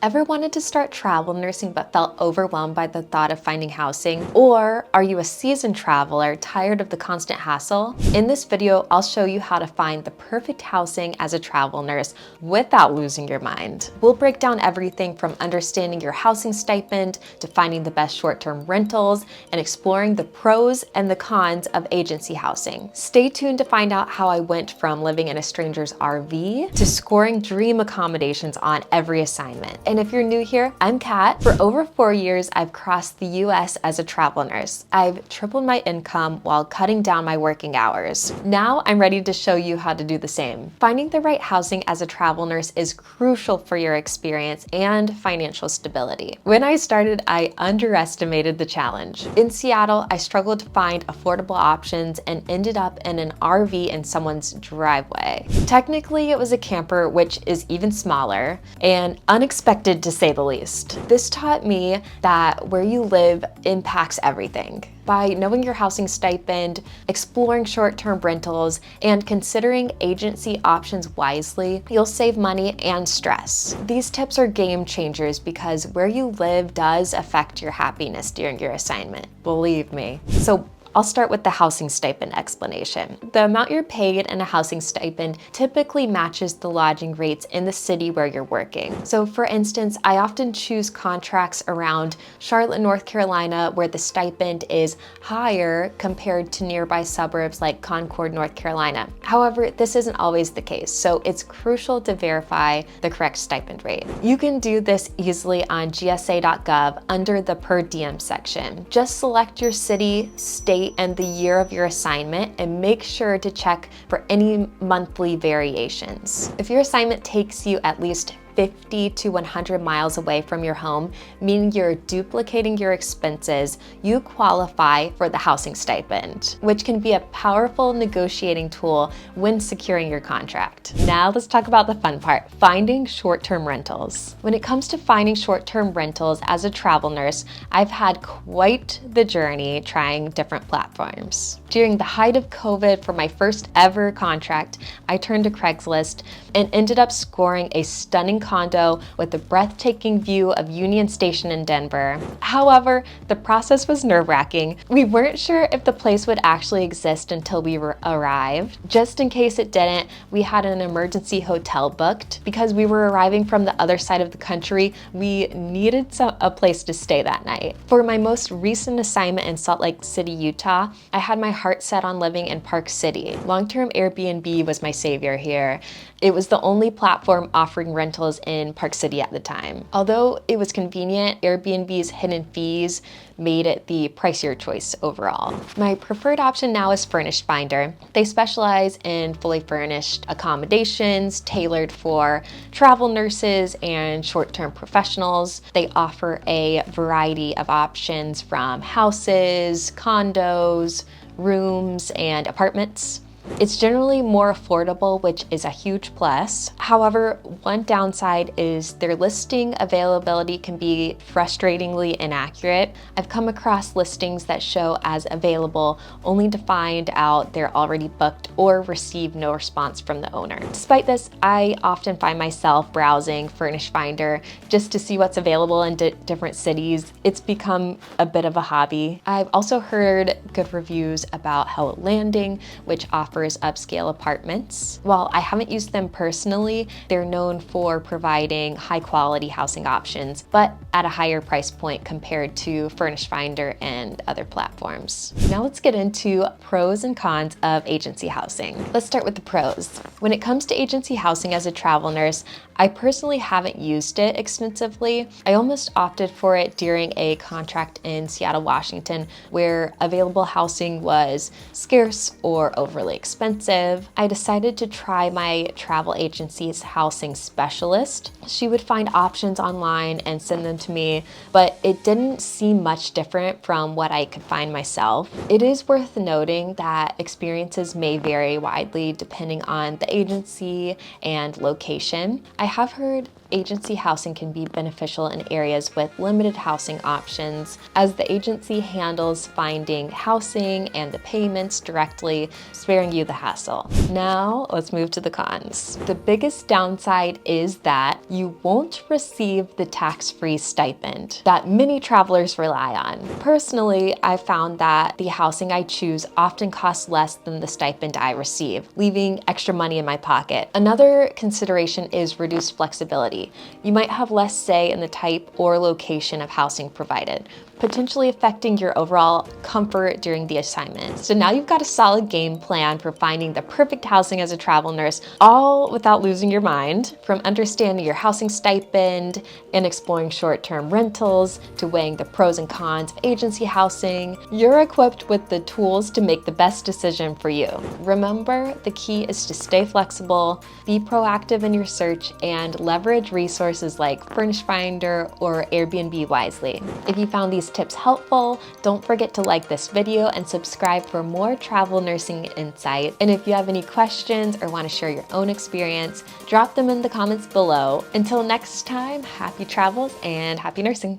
Ever wanted to start travel nursing but felt overwhelmed by the thought of finding housing? Or are you a seasoned traveler tired of the constant hassle? In this video, I'll show you how to find the perfect housing as a travel nurse without losing your mind. We'll break down everything from understanding your housing stipend to finding the best short-term rentals and exploring the pros and the cons of agency housing. Stay tuned to find out how I went from living in a stranger's RV to scoring dream accommodations on every assignment. And if you're new here, I'm Kat. For over 4 years, I've crossed the US as a travel nurse. I've tripled my income while cutting down my working hours. Now I'm ready to show you how to do the same. Finding the right housing as a travel nurse is crucial for your experience and financial stability. When I started, I underestimated the challenge. In Seattle, I struggled to find affordable options and ended up in an RV in someone's driveway. Technically, it was a camper, which is even smaller, and unexpected to say the least. This taught me that where you live impacts everything. By knowing your housing stipend, exploring short-term rentals, and considering agency options wisely, you'll save money and stress. These tips are game changers because where you live does affect your happiness during your assignment. Believe me. So I'll start with the housing stipend explanation. The amount you're paid in a housing stipend typically matches the lodging rates in the city where you're working. So for instance, I often choose contracts around Charlotte, North Carolina, where the stipend is higher compared to nearby suburbs like Concord, North Carolina. However, this isn't always the case, so it's crucial to verify the correct stipend rate. You can do this easily on gsa.gov under the per diem section. Just select your city, state, and the year of your assignment, and make sure to check for any monthly variations. If your assignment takes you at least 50 to 100 miles away from your home, meaning you're duplicating your expenses, you qualify for the housing stipend, which can be a powerful negotiating tool when securing your contract. Now let's talk about the fun part, finding short-term rentals. When it comes to finding short-term rentals as a travel nurse, I've had quite the journey trying different platforms. During the height of COVID for my first ever contract, I turned to Craigslist and ended up scoring a stunning condo with a breathtaking view of Union Station in Denver. However, the process was nerve-wracking. We weren't sure if the place would actually exist until we arrived. Just in case it didn't, we had an emergency hotel booked. Because we were arriving from the other side of the country, we needed a place to stay that night. For my most recent assignment in Salt Lake City, Utah, I had my heart set on living in Park City. Long-term Airbnb was my savior here. It was the only platform offering rentals in Park City at the time. Although it was convenient, Airbnb's hidden fees made it the pricier choice overall. My preferred option now is Furnished Finder. They specialize in fully furnished accommodations tailored for travel nurses and short-term professionals. They offer a variety of options from houses, condos, rooms, and apartments. It's generally more affordable, which is a huge plus. However, one downside is their listing availability can be frustratingly inaccurate. I've come across listings that show as available only to find out they're already booked or receive no response from the owner. Despite this, I often find myself browsing Furnished Finder just to see what's available in different cities. It's become a bit of a hobby. I've also heard good reviews about Hello Landing, which offers upscale apartments. While I haven't used them personally, they're known for providing high quality housing options, but at a higher price point compared to Furnished Finder and other platforms. Now let's get into pros and cons of agency housing. Let's start with the pros. When it comes to agency housing as a travel nurse, I personally haven't used it extensively. I almost opted for it during a contract in Seattle, Washington, where available housing was scarce or overly expensive. I decided to try my travel agency's housing specialist. She would find options online and send them to me, but it didn't seem much different from what I could find myself. It is worth noting that experiences may vary widely depending on the agency and location. I have heard agency housing can be beneficial in areas with limited housing options, as the agency handles finding housing and the payments directly, sparing you the hassle. Now, let's move to the cons. The biggest downside is that you won't receive the tax-free stipend that many travelers rely on. Personally, I found that the housing I choose often costs less than the stipend I receive, leaving extra money in my pocket. Another consideration is reduced flexibility. You might have less say in the type or location of housing provided, potentially affecting your overall comfort during the assignment. So now you've got a solid game plan for finding the perfect housing as a travel nurse, all without losing your mind. From understanding your housing stipend and exploring short-term rentals to weighing the pros and cons of agency housing, you're equipped with the tools to make the best decision for you. Remember, the key is to stay flexible, be proactive in your search, and leverage resources like Furnish Finder or Airbnb wisely. If you found these tips helpful, don't forget to like this video and subscribe for more travel nursing insight. And if you have any questions or want to share your own experience, drop them in the comments below. Until next time, happy travels and happy nursing.